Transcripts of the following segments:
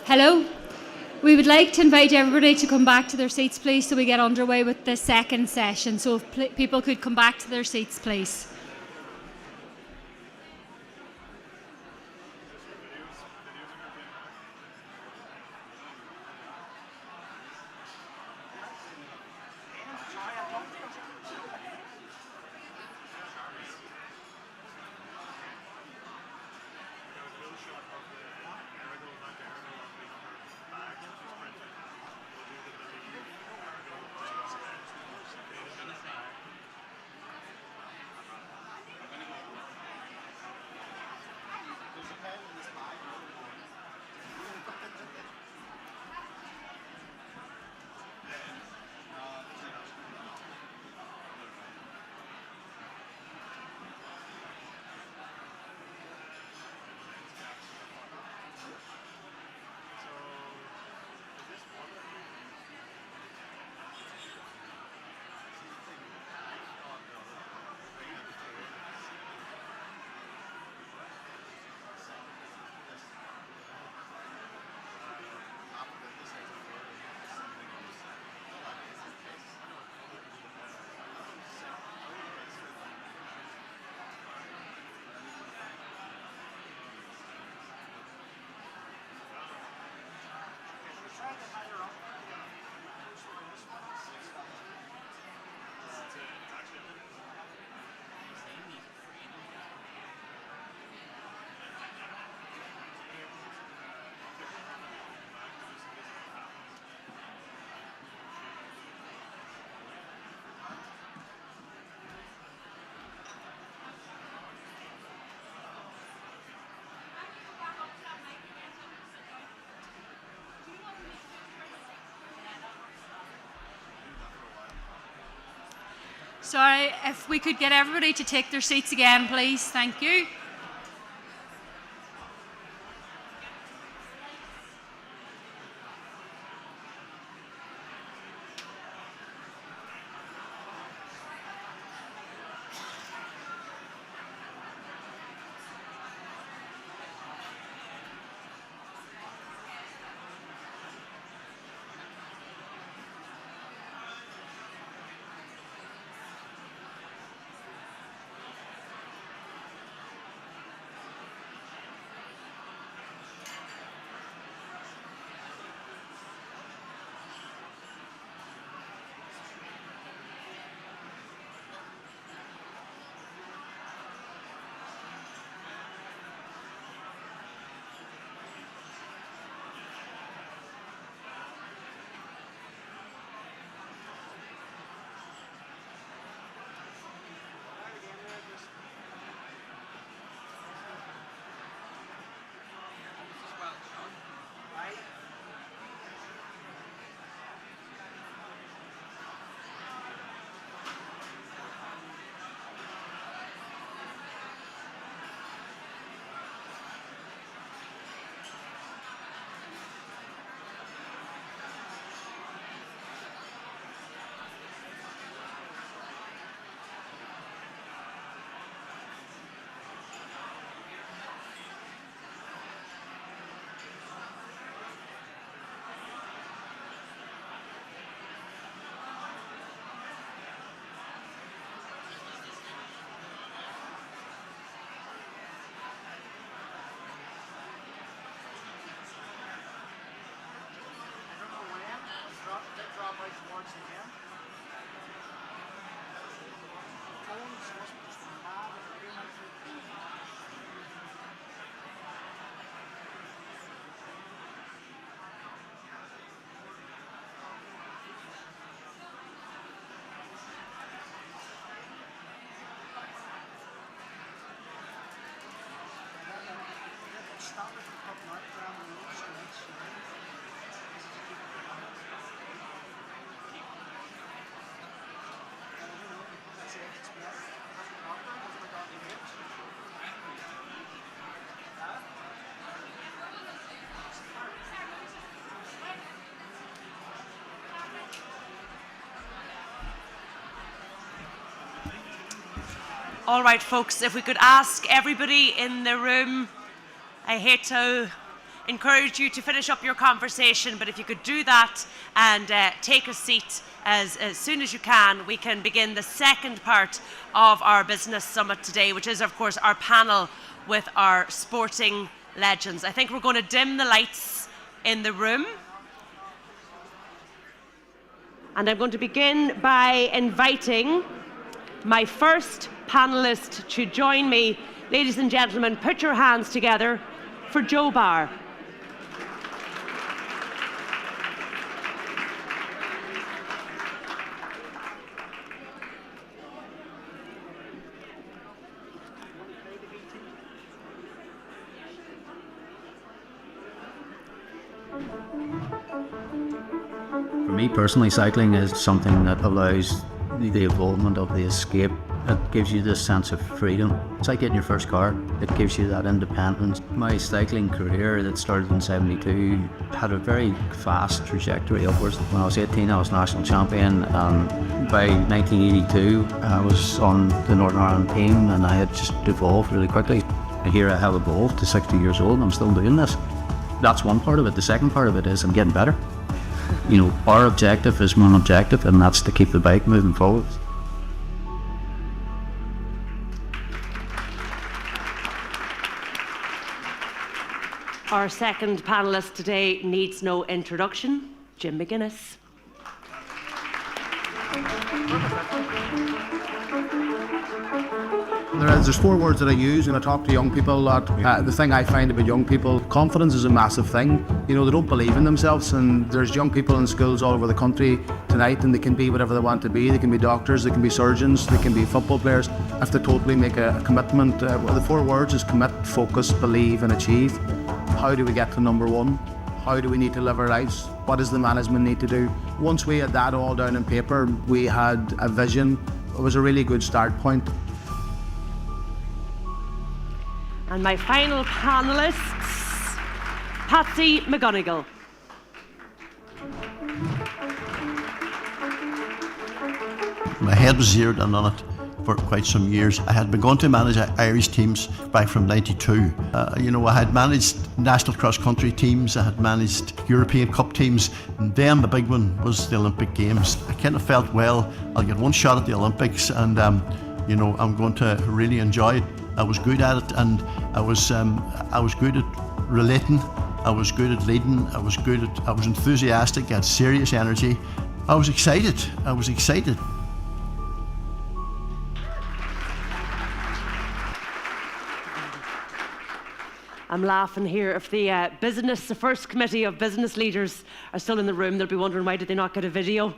Hello. We would like to invite everybody to come back to their seats, please, so we get underway with the second session. So if people could come back to their seats, please. Sorry, if we could get everybody to take their seats again, please. Thank you. All right, folks, if we could ask everybody in the room, I hate to encourage you to finish up your conversation, but if you could do that and take a seat as soon as you can, we can begin the second part of our business summit today, which is, of course, our panel with our sporting legends. I think we're going to dim the lights in the room. And I'm going to begin by inviting my first panellist to join me. Ladies and gentlemen, put your hands together for Joe Barr. For me personally, cycling is something that allows the involvement of the escape. It gives you this sense of freedom. It's like getting your first car. It gives you that independence. My cycling career that started in '72 had a very fast trajectory upwards. When I was 18, I was national champion, and by 1982, I was on the Northern Ireland team, and I had just evolved really quickly. And here I have evolved to 60 years old, and I'm still doing this. That's one part of it. The second part of it is I'm getting better. You know, our objective is one objective, and that's to keep the bike moving forward. Our second panellist today needs no introduction, Jim McGuinness. There's 4 words that I use when I talk to young people a lot. The thing I find about young people, confidence is a massive thing. You know, they don't believe in themselves, and there's young people in schools all over the country tonight, and they can be whatever they want to be. They can be doctors, they can be surgeons, they can be football players, if they totally make a commitment. The 4 words is commit, focus, believe and achieve. How do we get to number 1? How do we need to live our lives? What does the management need to do? Once we had that all down on paper, we had a vision. It was a really good start point. And my final panellists, Patsy McGonigal. My head was zeroed in on it for quite some years. I had begun to manage Irish teams back from '92. You know, I had managed national cross-country teams, I had managed European Cup teams, and then the big one was the Olympic Games. I kind of felt, well, I'll get one shot at the Olympics, and you know, I'm going to really enjoy it. I was good at it, and I was good at relating, I was good at leading, I was enthusiastic, I had serious energy. I was excited. I'm laughing here. If the first committee of business leaders are still in the room, they'll be wondering, why did they not get a video?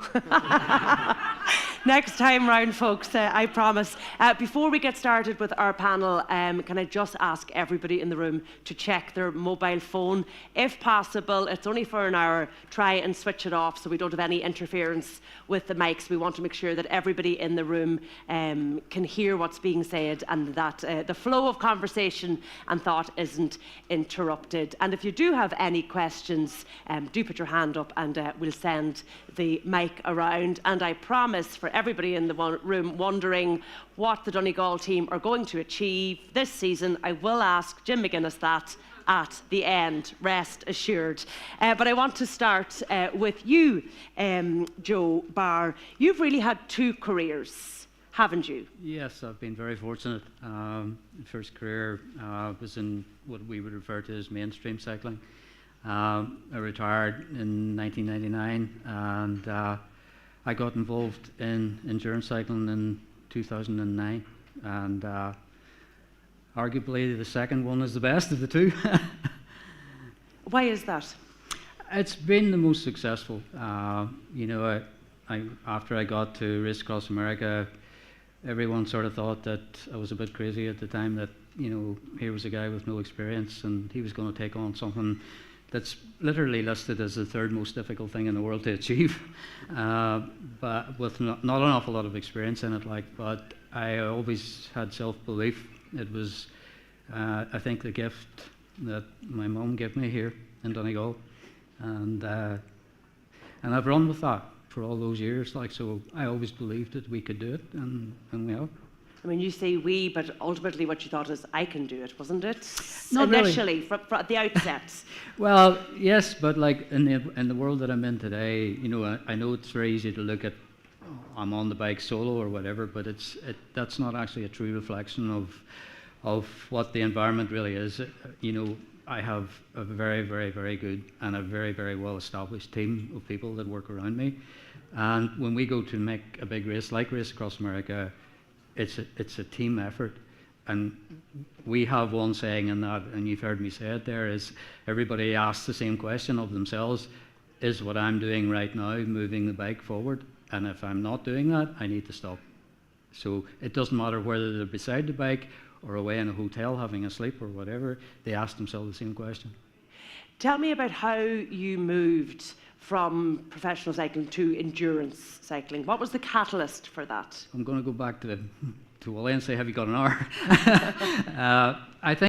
Next time round, folks, I promise. Before we get started with our panel, can I just ask everybody in the room to check their mobile phone? If possible, it's only for an hour, try and switch it off so we don't have any interference with the mics. We want to make sure that everybody in the room can hear what's being said, and that the flow of conversation and thought isn't interrupted. And if you do have any questions, do put your hand up, and we'll send the mic around. And I promise, for everybody in the room wondering what the Donegal team are going to achieve this season, I will ask Jim McGuinness that at the end, rest assured. But I want to start with you, Joe Barr. You've really had 2 careers, haven't you? Yes, I've been very fortunate. First career was in what we would refer to as mainstream cycling. I retired in 1999, and I got involved in endurance cycling in 2009, and arguably the second one is the best of the 2. Why is that? It's been the most successful. You know, after I got to Race Across America, everyone sort of thought that I was a bit crazy at the time, that, you know, here was a guy with no experience and he was going to take on something that's literally listed as the 3rd most difficult thing in the world to achieve, but with not an awful lot of experience in it. But I always had self-belief. It was, I think, the gift that my mum gave me here in Donegal, and I've run with that for all those years. So I always believed that we could do it, and we have. I mean, you say we, but ultimately what you thought is, I can do it, wasn't it? Not initially, really. at the outset. Well, yes, but like in the world that I'm in today, you know, I know it's very easy to look at, oh, I'm on the bike solo or whatever, but that's not actually a true reflection of what the environment really is. You know, I have a very, very, very good and a very, very well established team of people that work around me, and when we go to make a big race like Race Across America, it's a team effort. And we have one saying in that, and you've heard me say it there, is everybody asks the same question of themselves: is what I'm doing right now moving the bike forward? And if I'm not doing that, I need to stop. So it doesn't matter whether they're beside the bike or away in a hotel having a sleep or whatever, they ask themselves the same question. Tell me about how you moved from professional cycling to endurance cycling. What was the catalyst for that? I'm going to go back to Willie and say, have you got an hour? I think